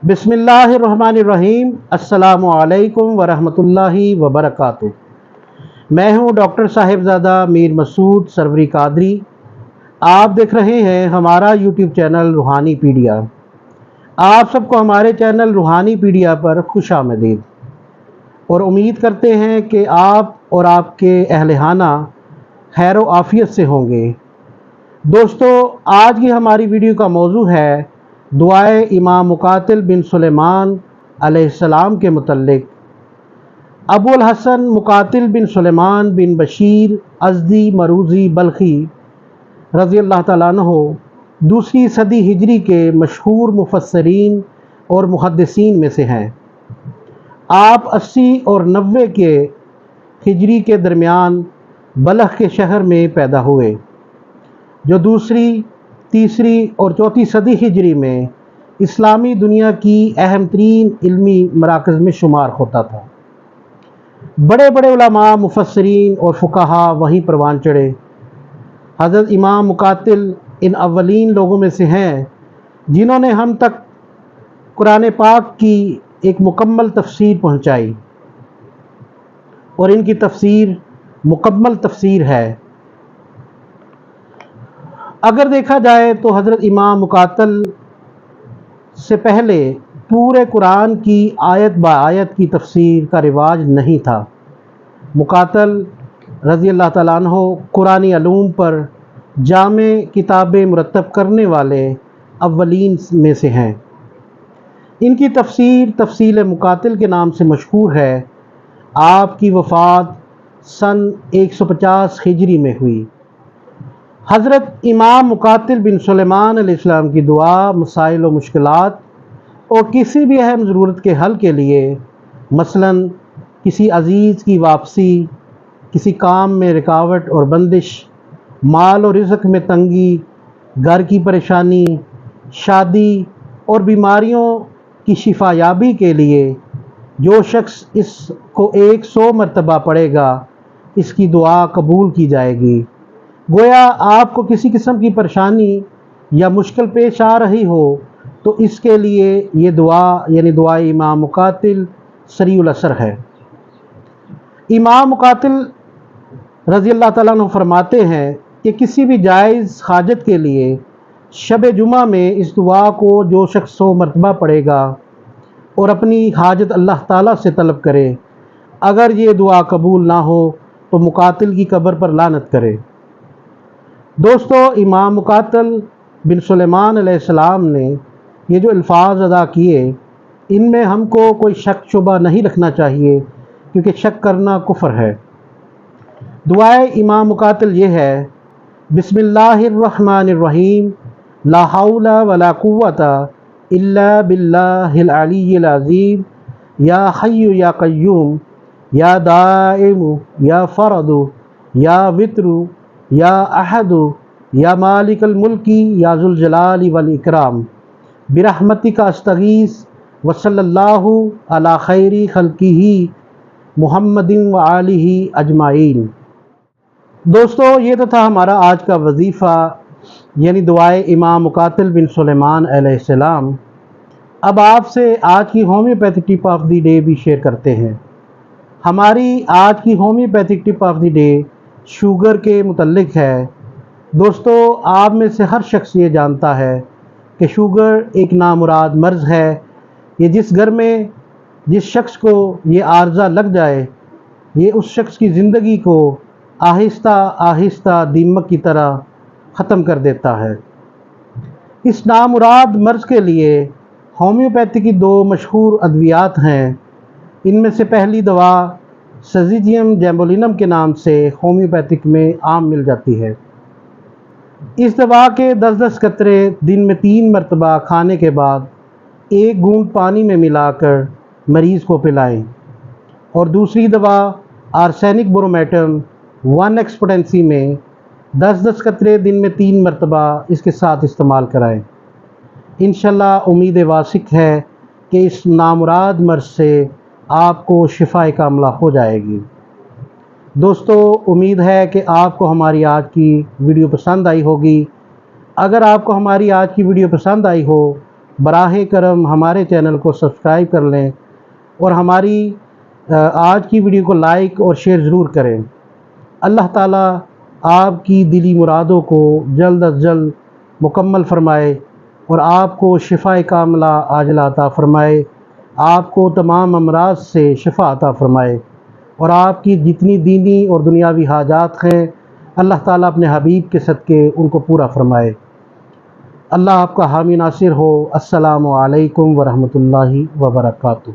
बिस्मिल्लाहिर्रहमानिर्रहीम। अस्सलामु अलैकुम वरहमतुल्लाहि वबरकातुहू। मैं हूं डॉक्टर साहिबजादा मीर मसूद सरवरी कादरी। आप देख रहे हैं हमारा यूट्यूब चैनल रूहानी पीडिया। आप सबको हमारे चैनल रूहानी पीडिया पर खुश आमदीद और उम्मीद करते हैं कि आप और आपके अहलखाना खैर व आफियत से होंगे। दोस्तों, आज की हमारी वीडियो का मौजू है दुआए इमाम मुकातिल बिन सुलेमान अलैहिस्सलाम के मुतल्लिक। अबुल हसन मुकातिल बिन सुलेमान बिन बशीर अज़दी मरूज़ी बल्खी रज़ी अल्लाह तआला अन्हु दूसरी सदी हिजरी के मशहूर मुफस्सिरीन और मुहद्दिसीन में से हैं। आप 80 और 90 के हिजरी के दरमियान बलख के शहर में पैदा हुए, जो दूसरी, तीसरी और चौथी सदी हिजरी में इस्लामी दुनिया की अहम तरीन इल्मी मराकज़ में शुमार होता था। बड़े बड़े उलमा, मुफस्सिरीन और फुक़हा वहीं परवान चढ़े। हज़रत इमाम मुकातिल इन अव्वलीन लोगों में से हैं जिन्होंने हम तक कुरान पाक की एक मुकम्मल तफसीर पहुँचाई, और इनकी तफसीर मुकम्मल तफसीर है। अगर देखा जाए तो हज़रत इमाम मुकातिल से पहले पूरे कुरान की आयत ब आयत की तफसीर का रिवाज नहीं था। मुकातिल रज़ी अल्लाह तआला अन्हु कुरानी अलूम पर जामे किताबें मुरतब करने वाले अव्वलीन में से हैं। इनकी तफसीर तफसील मुकातिल के नाम से मशहूर है। आपकी वफ़ात सन 150 हिजरी में हुई। हज़रत इमाम मुकातिल बिन सुलेमान अलैहिस्सलाम की दुआ मसाइल व मुश्किलात और किसी भी अहम ज़रूरत के हल के लिए, मसलन किसी अज़ीज़ की वापसी, किसी काम में रुकावट और बंदिश, माल और रिज़्क़ में तंगी, घर की परेशानी, शादी और बीमारियों की शिफायाबी के लिए जो शख्स इसको 100 मरतबा पढ़ेगा, इसकी दुआ कबूल की जाएगी। गोया आपको किसी किस्म की परेशानी या मुश्किल पेश आ रही हो तो इसके लिए ये दुआ यानी दुआए इमाम मुकातिल सरीउल असर है। इमाम मुकातिल रज़ी अल्लाह तआला अन्हु फरमाते हैं कि किसी भी जायज़ हाजत के लिए शब जुमा में इस दुआ को जो शख्स 100 मरतबा पढ़ेगा और अपनी हाजत अल्लाह ताला से तलब करे, अगर ये दुआ कबूल ना हो तो मुकातिल की कब्र पर लानत करे। दोस्तों, इमाम मुकातिल बिन सुलेमान अलैहिस्सलाम ने ये जो अल्फाज अदा किए, इनमें हमको कोई शक शुबा नहीं रखना चाहिए, क्योंकि शक करना कुफ्र है। दुआए इमाम मुकातिल ये है: बिस्मिल्लाहिर्रहमानिर्रहीम, ला हौला वला कुव्वता इल्ला बिल्लाहिल अलिय्यिल अज़ीम, या हय्यु या क़य्यूम, या दाइमु या फ़रदु, या वित्रु, या अहदु, या मालिकल मुल्की, या ज़ुल जलाली वल इकराम, बिरहमतिका अस्तगीस, व सल्लल्लाहु अला खैरी खल्किही मुहम्मदिन व आलिही अजमाइन। दोस्तों, ये तो था हमारा आज का वजीफ़ा, यानी दुआए इमाम मुकातिल बिन सुलेमान अलैहिस्सलाम। अब आपसे आज की homeopathic tip of the day भी शेयर करते हैं। हमारी आज की homeopathic tip of the day sugar के मुतल्लिक है। दोस्तों, आप में से हर शख्स ये जानता है कि शुगर एक नामुराद मर्ज़ है। ये जिस घर में जिस शख्स को ये आर्ज़ा लग जाए, ये उस शख्स की ज़िंदगी को आहिस्ता आहिस्ता दीमक की तरह ख़त्म कर देता है। इस नामुराद मर्ज़ के लिए होम्योपैथी की 2 मशहूर अद्वियात हैं। इनमें से पहली दवा सज़िजियम जैम्बोलिनम के नाम से होम्योपैथिक में आम मिल जाती है। इस दवा के 10-10 कतरे दिन में 3 मरतबा खाने के बाद 1 घूंट पानी में मिलाकर मरीज़ को पिलाएं। और दूसरी दवा आर्सेनिक ब्रोमेटम 1x पोटेंसी में 10-10 कतरे दिन में 3 मरतबा इसके साथ इस्तेमाल कराएं। इंशाल्लाह उम्मीद वासिक है कि इस नामुराद मर्ज़ से आपको शिफाए कामला हो जाएगी। दोस्तों, उम्मीद है कि आपको हमारी आज की वीडियो पसंद आई होगी। अगर आपको हमारी आज की वीडियो पसंद आई हो براہ کرم ہمارے چینل کو سبسکرائب کر لیں اور ہماری آج کی ویڈیو کو لائک اور شیئر ضرور کریں۔ اللہ تعالیٰ آپ کی دلی مرادوں کو جلد از جلد مکمل فرمائے اور آپ کو شفاء کاملہ عاجلہ عطا فرمائے، آپ کو تمام امراض سے شفا عطا فرمائے اور آپ کی جتنی دینی اور دنیاوی حاجات ہیں اللہ تعالیٰ اپنے حبیب کے صدقے ان کو پورا فرمائے۔ اللہ آپ کا حامی ناصر ہو۔ السلام علیکم ورحمۃ اللہ وبرکاتہ۔